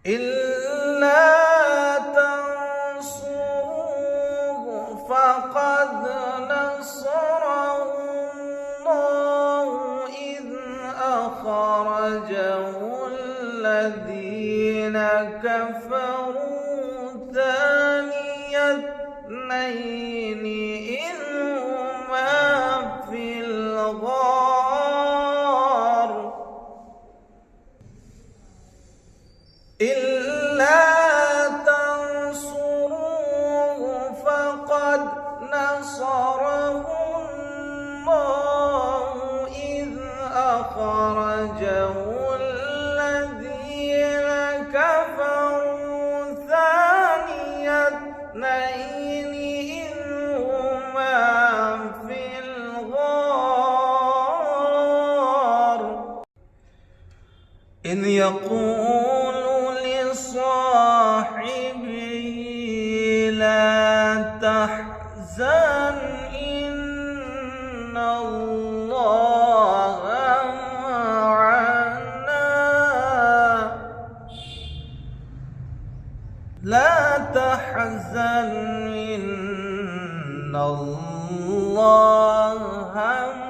إلا تنصروه فقد نصره الله إذ أخرجه الذين كفروا ثاني اثنين إذ هما في الغار إلا تنصروه فقد نصره الله إذ أخرجه الذين كفروا ثاني اثنين إذ هما في الغار إذ يقول لصاحبه لا تحزن إن الله معنا لا تحزن إن الله معنا